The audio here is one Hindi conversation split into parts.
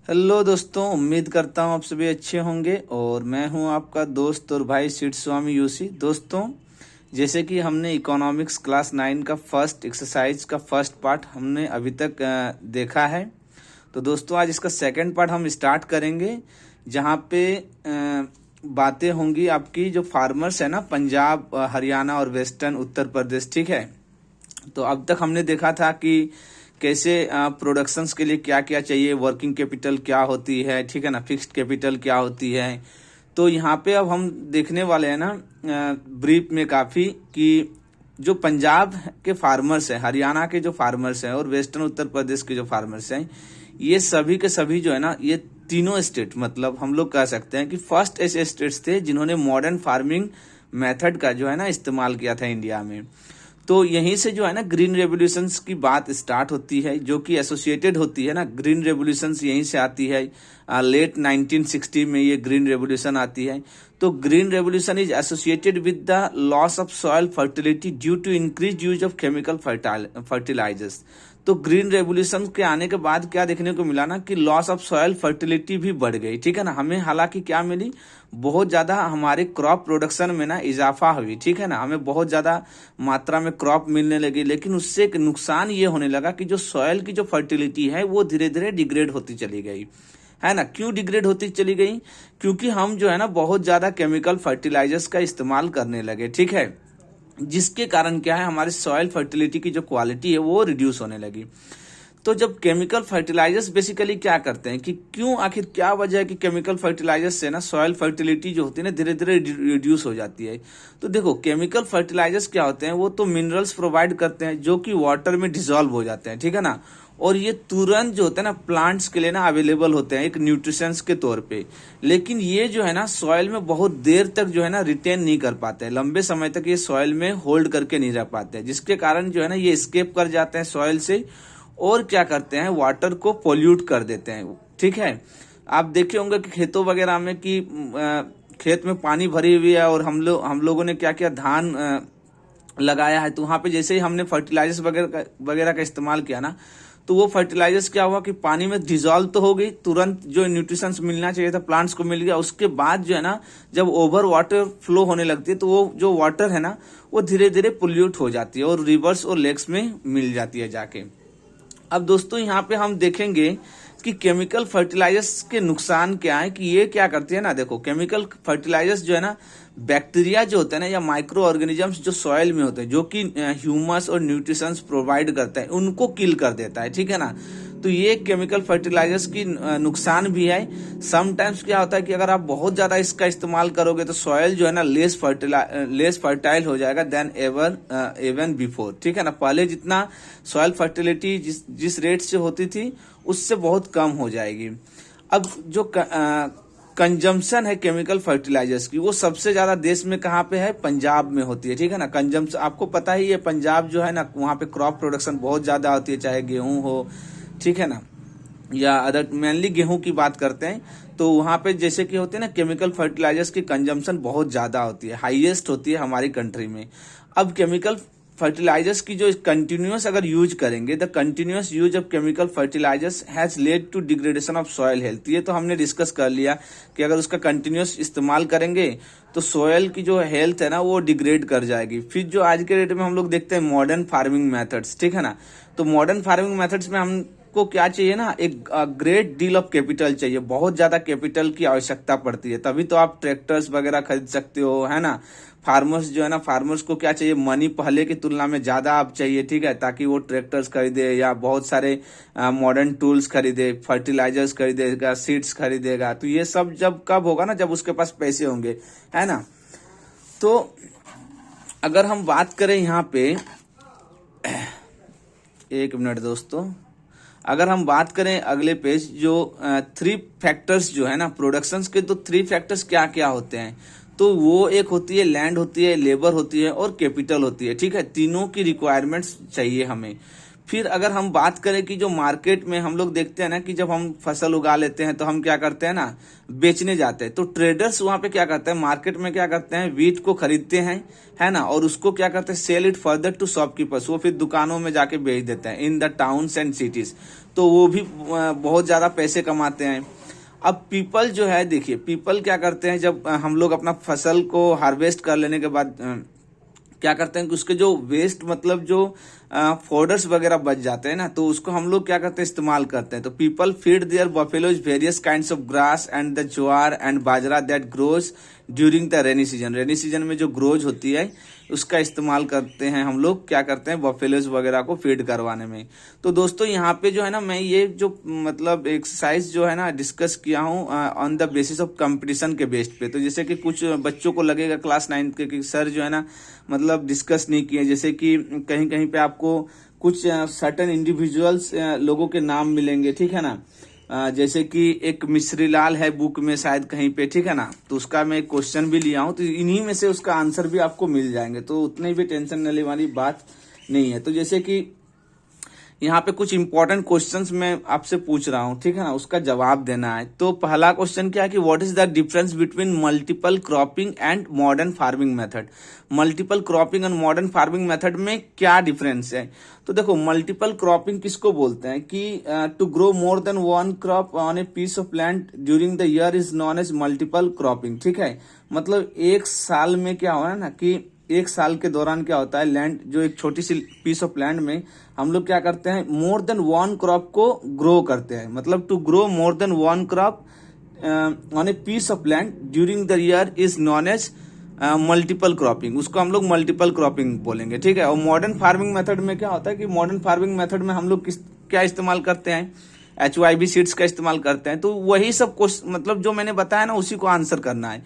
हेलो दोस्तों, उम्मीद करता हूँ आप सभी अच्छे होंगे। और मैं हूँ आपका दोस्त और भाई सीट स्वामी यूसी। दोस्तों, जैसे कि हमने इकोनॉमिक्स क्लास 9 का फर्स्ट एक्सरसाइज का फर्स्ट पार्ट हमने अभी तक देखा है। तो दोस्तों, आज इसका सेकंड पार्ट हम स्टार्ट करेंगे, जहाँ पे बातें होंगी आपकी जो फार्मर्स है ना, पंजाब, हरियाणा और वेस्टर्न उत्तर प्रदेश। ठीक है। तो अब तक हमने देखा था कि कैसे प्रोडक्शंस के लिए क्या क्या चाहिए, वर्किंग कैपिटल क्या होती है, ठीक है ना, फिक्स्ड कैपिटल क्या होती है। तो यहाँ पे अब हम देखने वाले हैं ना ब्रीफ में काफी कि जो पंजाब के फार्मर्स हैं, हरियाणा के जो फार्मर्स हैं और वेस्टर्न उत्तर प्रदेश के जो फार्मर्स हैं, ये सभी के सभी जो है ना, ये तीनों स्टेट, मतलब हम लोग कह सकते हैं कि फर्स्ट ऐसे स्टेट्स थे जिन्होंने मॉडर्न फार्मिंग मेथड का जो है ना इस्तेमाल किया था इंडिया में। तो यहीं से जो है ना ग्रीन रेवोल्यूशंस की बात स्टार्ट होती है, जो कि एसोसिएटेड होती है ना, ग्रीन रेवोल्यूशंस यहीं से आती है। लेट 1960 में ये ग्रीन रेवोल्यूशन आती है। तो green revolution is associated with the loss of soil fertility due to increase use of chemical fertilizers. तो ग्रीन रेवोल्यूशन के आने के बाद क्या देखने को मिला ना कि लॉस ऑफ सॉइल फर्टिलिटी भी बढ़ गई। ठीक है ना, हमें हालांकि क्या मिली, बहुत ज्यादा हमारे क्रॉप प्रोडक्शन में ना इजाफा हुई। ठीक है ना, हमें बहुत ज्यादा मात्रा में क्रॉप मिलने लगी, लेकिन उससे एक नुकसान ये होने लगा कि जो सॉइल की जो फर्टिलिटी है वो धीरे धीरे डिग्रेड होती चली गई, है ना। क्यों डिग्रेड होती चली गई? क्योंकि हम जो है ना बहुत ज्यादा केमिकल फर्टिलाइजर्स का इस्तेमाल करने लगे। ठीक है, जिसके कारण क्या है, हमारे सॉइल फर्टिलिटी की जो क्वालिटी है वो रिड्यूस होने लगी। तो जब केमिकल फर्टिलाइजर्स बेसिकली क्या करते हैं कि क्यों, आखिर क्या वजह है कि केमिकल फर्टिलाइजर्स से ना सॉइल फर्टिलिटी जो होती है ना धीरे धीरे रिड्यूस हो जाती है। तो देखो, केमिकल फर्टिलाइजर्स क्या होते हैं, वो तो मिनरल्स प्रोवाइड करते हैं जो कि वाटर में डिसॉल्व हो जाते हैं। ठीक है ना, और ये तुरंत जो होता है ना प्लांट्स के लिए ना अवेलेबल होते हैं एक न्यूट्रिशंस के तौर पे। लेकिन ये जो है ना सॉइल में बहुत देर तक जो है ना रिटेन नहीं कर पाते हैं, लंबे समय तक ये सॉइल में होल्ड करके नहीं रह पाते हैं, जिसके कारण जो है ना ये स्केप कर जाते हैं सॉइल से और क्या करते हैं, वाटर को पोल्यूट कर देते हैं। ठीक है, आप देखे होंगे कि खेतों वगैरह में कि खेत में पानी भरी हुई है और हम लोगों ने क्या किया, धान लगाया है। तो वहां पे जैसे ही हमने फर्टिलाइजर्स वगैरह का इस्तेमाल किया ना, तो वो फर्टिलाइजर्स क्या हुआ कि पानी में डिजॉल्व तो हो गई, तुरंत जो न्यूट्रिशंस मिलना चाहिए था प्लांट्स को मिल गया। उसके बाद जो है ना जब ओवर वाटर फ्लो होने लगती है तो वो जो वाटर है ना वो धीरे धीरे पोल्यूट हो जाती है और रिवर्स और लेक्स में मिल जाती है जाके। अब दोस्तों, यहाँ पे हम देखेंगे कि केमिकल फर्टिलाइजर्स के नुकसान क्या है, कि ये क्या करते हैं ना, देखो केमिकल फर्टिलाइजर्स जो है ना बैक्टीरिया जो होते हैं ना या माइक्रो ऑर्गेनिजम्स जो सॉइल में होते हैं, जो कि ह्यूमस और न्यूट्रिशंस प्रोवाइड करते हैं, उनको किल कर देता है। ठीक है ना, तो ये केमिकल फर्टिलाइजर्स की नुकसान भी है। समटाइम्स क्या होता है कि अगर आप बहुत ज्यादा इसका इस्तेमाल करोगे तो सॉइल जो है ना लेस फर्टाइल हो जाएगा देन एवन बिफोर। ठीक है ना, पहले जितना सॉइल फर्टिलिटी जिस रेट से होती थी उससे बहुत कम हो जाएगी। अब जो कंजम्पशन है केमिकल फर्टिलाइजर्स की, वो सबसे ज्यादा देश में कहाँ पे है, पंजाब में होती है। ठीक है ना, कंजम्पशन आपको पता ही है, पंजाब जो है ना वहाँ पे क्रॉप प्रोडक्शन बहुत ज्यादा होती है, चाहे गेहूं हो, ठीक है ना, या अदर, मेनली गेहूं की बात करते हैं। तो वहां पे जैसे कि होते हैं ना केमिकल फर्टिलाइजर्स की कंजम्पशन बहुत ज्यादा होती है, हाईएस्ट होती है हमारी कंट्री में। अब केमिकल फर्टिलाइजर्स की जो कंटिन्यूअस अगर यूज करेंगे, the continuous use of chemical fertilizers has led to degradation of soil health. ये तो हमने डिस्कस कर लिया कि अगर उसका कंटिन्यूअस इस्तेमाल करेंगे तो सॉइल की जो हेल्थ है ना वो डिग्रेड कर जाएगी। फिर जो आज के डेट में हम लोग देखते हैं मॉडर्न फार्मिंग मेथड्स, ठीक है ना, तो मॉडर्न फार्मिंग मेथड्स में हमको क्या चाहिए ना, एक ग्रेट डील ऑफ कैपिटल चाहिए, बहुत ज्यादा कैपिटल की आवश्यकता पड़ती है, तभी तो आप ट्रैक्टर्स वगैरह खरीद सकते हो, है ना। फार्मर्स जो है ना, फार्मर्स को क्या चाहिए, मनी पहले की तुलना में ज्यादा आप चाहिए, ठीक है, ताकि वो ट्रैक्टर्स खरीदे या बहुत सारे मॉडर्न टूल्स खरीदे, फर्टिलाइजर्स खरीदेगा, सीड्स खरीदेगा। तो ये सब जब कब होगा ना, जब उसके पास पैसे होंगे, है ना। तो अगर हम बात करें यहाँ पे, एक मिनट दोस्तों, अगर हम बात करें अगले पेज, जो 3 फैक्टर्स जो है ना प्रोडक्शंस के, तो 3 फैक्टर्स क्या क्या होते हैं, तो वो एक होती है लैंड, होती है लेबर, होती है और कैपिटल होती है। ठीक है, तीनों की रिक्वायरमेंट्स चाहिए हमें। फिर अगर हम बात करें कि जो मार्केट में हम लोग देखते हैं ना कि जब हम फसल उगा लेते हैं तो हम क्या करते हैं ना, बेचने जाते हैं, तो ट्रेडर्स वहां पे क्या करते हैं, मार्केट में क्या करते हैं, वीट को खरीदते हैं, है ना, और उसको क्या करते हैं, sell it further to shopkeepers, वो फिर दुकानों में जाके बेच देते हैं in the towns and cities. तो वो भी बहुत ज़्यादा पैसे कमाते हैं। अब पीपल जो है, देखिए पीपल क्या करते हैं, जब हम लोग अपना फसल को हार्वेस्ट कर लेने के बाद क्या करते हैं कि उसके जो वेस्ट मतलब जो फोडर्स वगैरह बच जाते हैं ना, तो उसको हम लोग क्या करते हैं, इस्तेमाल करते हैं। तो people feed there buffaloes various kinds of grass and the jowar and bajra that grows during the rainy season. Rainy season में जो ग्रोज होती है उसका इस्तेमाल करते हैं हम लोग, क्या करते हैं, बफेलोज वगैरह को फीड करवाने में। तो दोस्तों यहाँ पे जो है ना, मैं ये जो मतलब एक्सरसाइज जो है ना डिस्कस किया हूँ on the basis of competition के बेस पे। तो जैसे कि कुछ बच्चों को लगेगा क्लास 9 के कि सर जो है ना मतलब डिस्कस नहीं किए, जैसे कि कहीं कहीं पे आपको कुछ सर्टेन इंडिविजुअल्स लोगों के नाम मिलेंगे, ठीक है ना। जैसे कि एक मिश्री लाल है बुक में शायद कहीं पे, ठीक है ना, तो उसका मैं एक क्वेश्चन भी लिया हूं, तो इन्हीं में से उसका आंसर भी आपको मिल जाएंगे, तो उतनी भी टेंशन लेने वाली बात नहीं है। तो जैसे कि यहाँ पे कुछ इंपॉर्टेंट क्वेश्चंस मैं आपसे पूछ रहा हूँ, ठीक है ना, उसका जवाब देना है। तो पहला क्वेश्चन क्या है कि what is the difference between multiple cropping and modern farming method. Multiple cropping and modern farming method में क्या डिफरेंस है। तो देखो मल्टीपल क्रॉपिंग किसको बोलते हैं कि to grow more than one crop on a piece of land during the year is known as multiple cropping, ठीक है। मतलब एक साल में क्या हो रहा है ना कि एक साल के दौरान क्या होता है, लैंड जो एक छोटी सी पीस ऑफ लैंड में हम लोग क्या करते हैं, मोर देन वन क्रॉप को ग्रो करते हैं। मतलब to grow more than one crop on a piece of land during the year is known as multiple cropping, उसको हम लोग मल्टीपल क्रॉपिंग बोलेंगे, ठीक है। और मॉडर्न फार्मिंग मेथड में क्या होता है कि मॉडर्न फार्मिंग मेथड में हम लोग क्या इस्तेमाल करते हैं, HYB सीड्स का इस्तेमाल करते हैं। तो वही सब मतलब जो मैंने बताया ना उसी को आंसर करना है।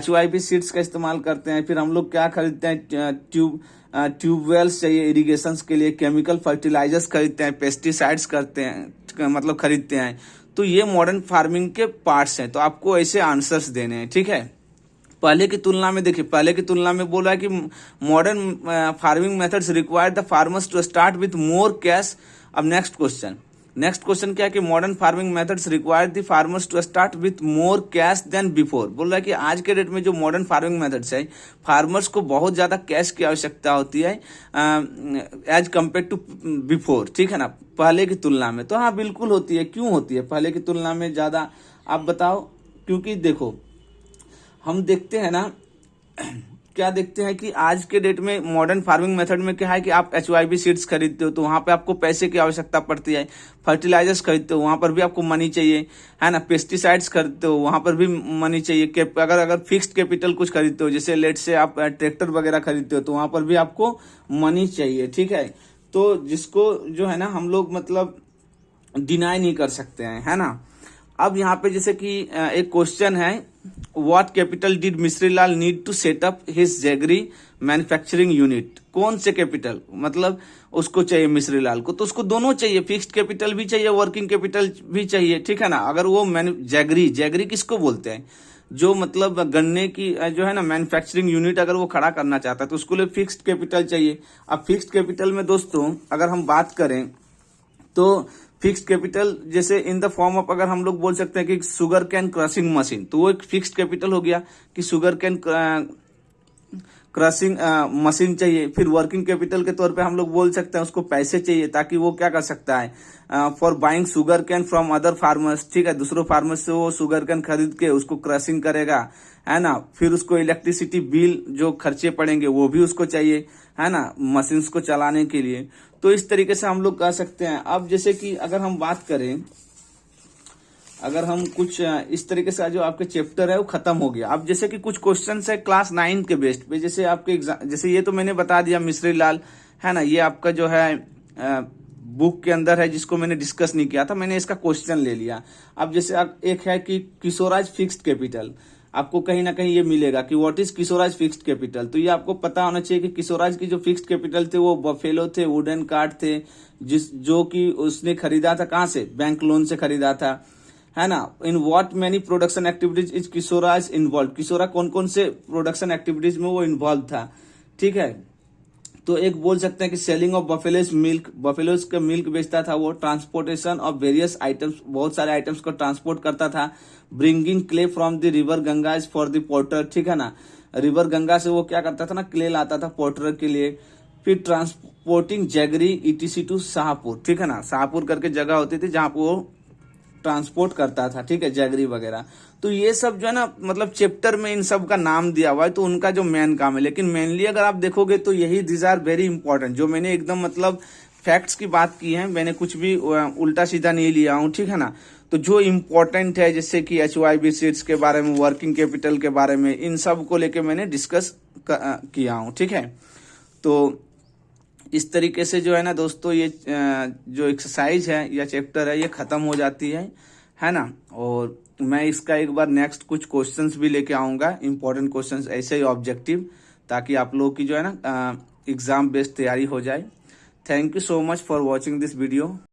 HYB सीड्स का इस्तेमाल करते हैं। फिर हम लोग क्या खरीदते हैं, ट्यूबवेल्स चाहिए इरिगेशन के लिए, केमिकल फर्टिलाइजर्स खरीदते हैं, पेस्टिसाइड्स करते हैं मतलब खरीदते हैं। तो ये मॉडर्न फार्मिंग के पार्ट्स हैं। तो आपको ऐसे आंसर्स देने हैं, ठीक है। पहले की तुलना में देखिए, पहले की तुलना में बोला है कि modern farming methods require the farmers to start with more cash. अब नेक्स्ट क्वेश्चन क्या है कि modern farming methods require the farmers to start with more cash than before. बोल रहा है कि आज के डेट में जो मॉडर्न फार्मिंग मेथड्स है, फार्मर्स को बहुत ज्यादा कैश की आवश्यकता होती है एज कम्पेयर टू बिफोर, ठीक है ना, पहले की तुलना में। तो हाँ बिल्कुल होती है। क्यों होती है पहले की तुलना में ज्यादा, आप बताओ। क्योंकि देखो हम देखते हैं ना, क्या देखते हैं कि आज के डेट में मॉडर्न फार्मिंग मेथड में क्या है कि आप HYB सीड्स खरीदते हो तो वहां पे आपको पैसे की आवश्यकता पड़ती है। फर्टिलाइजर्स खरीदते हो वहां पर भी आपको मनी चाहिए, है ना। पेस्टिसाइड्स खरीदते हो वहां पर भी मनी चाहिए। अगर फिक्स्ड कैपिटल कुछ खरीदते हो, जैसे लेट से आप ट्रैक्टर वगैरह खरीदते हो, तो वहां पर भी आपको मनी चाहिए, ठीक है। तो जिसको जो है ना हम लोग मतलब डिनाई नहीं कर सकते हैं, है ना। अब यहाँ पे जैसे कि एक क्वेश्चन है, what capital did Mishri Lal need to set up his jaggery manufacturing unit. कौन से कैपिटल मतलब उसको चाहिए मिश्री लाल को, तो उसको दोनों चाहिए, फिक्स्ड कैपिटल भी चाहिए, वर्किंग कैपिटल भी चाहिए, ठीक है ना। अगर वो जैगरी किसको बोलते हैं, जो मतलब गन्ने की जो है ना मैन्युफैक्चरिंग यूनिट अगर वो खड़ा करना चाहता है तो उसको लिए फिक्स्ड कैपिटल चाहिए। अब फिक्स्ड कैपिटल में दोस्तों अगर हम बात करें तो फिक्स्ड कैपिटल जैसे इन द फॉर्म ऑफ, अगर हम लोग बोल सकते हैं कि शुगर कैन क्रशिंग मशीन, तो वो एक फिक्स्ड कैपिटल हो गया कि शुगर कैन क्रशिंग मशीन चाहिए। फिर वर्किंग कैपिटल के तौर पे हम लोग बोल सकते हैं उसको पैसे चाहिए, ताकि वो क्या कर सकता है, for buying sugar cane from other farmers, ठीक है, दूसरों फार्मर्स से वो शुगर कैन खरीद के उसको क्रशिंग करेगा, है ना। फिर उसको इलेक्ट्रिसिटी बिल जो खर्चे पड़ेंगे वो भी उसको चाहिए, है ना, मशीन्स को चलाने के लिए। तो इस तरीके से हम लोग कह सकते हैं। अब जैसे कि अगर हम बात करें, अगर हम कुछ इस तरीके से जो आपके चैप्टर है वो खत्म हो गया। अब जैसे कि कुछ क्वेश्चन है क्लास 9 के बेस्ड पे, जैसे आपके एग्जाम, जैसे ये तो मैंने बता दिया मिश्री लाल, है ना, ये आपका जो है बुक के अंदर है जिसको मैंने डिस्कस नहीं किया था, मैंने इसका क्वेश्चन ले लिया। अब जैसे एक है कि किशोराज फिक्स्ड कैपिटल, आपको कहीं ना कहीं ये मिलेगा कि व्हाट इज किशोराज फिक्स्ड कैपिटल। तो ये आपको पता होना चाहिए कि किशोराज की जो फिक्स्ड कैपिटल थे वो बफेलो थे, वुडन कार्ड थे, जो कि उसने खरीदा था कहाँ से, बैंक लोन से खरीदा था, है ना। In what many production activities is किशोराज इन्वॉल्व, किशोरा कौन कौन से प्रोडक्शन एक्टिविटीज में वो इन्वॉल्व था, ठीक है। तो एक बोल सकते हैं कि selling of buffaloes milk, buffaloes का मिल्क बेचता था वो, ट्रांसपोर्टेशन ऑफ वेरियस आइटम्स, बहुत सारे आइटम्स को ट्रांसपोर्ट करता था, bringing clay from the river Ganga for the porter, ठीक है ना, रिवर गंगा से वो क्या करता था ना, क्ले लाता था पोर्टर के लिए। फिर transporting jaggery etc to Shahpur, ठीक है ना, शाहपुर करके जगह होती थी जहां पर वो ट्रांसपोर्ट करता था, ठीक है, जैगरी वगैरह। तो ये सब जो है ना, मतलब चैप्टर में इन सब का नाम दिया हुआ है, तो उनका जो मेन काम है। लेकिन मेनली अगर आप देखोगे तो यही दीज आर वेरी इंपॉर्टेंट, जो मैंने एकदम मतलब फैक्ट्स की बात की है, मैंने कुछ भी उल्टा सीधा नहीं लिया हूं, ठीक है ना। तो जो इम्पोर्टेंट है, जैसे कि HYB सीट्स के बारे में, वर्किंग कैपिटल के बारे में, इन सब को लेके मैंने डिस्कस किया हूं, ठीक है। तो इस तरीके से जो है ना दोस्तों, ये जो एक्सरसाइज है या चैप्टर है, ये खत्म हो जाती है ना। और मैं इसका एक बार नेक्स्ट कुछ क्वेश्चंस भी लेके आऊंगा, इंपॉर्टेंट क्वेश्चंस ऐसे ही ऑब्जेक्टिव, ताकि आप लोगों की जो है ना एग्जाम बेस्ड तैयारी हो जाए। Thank you so much for watching this video.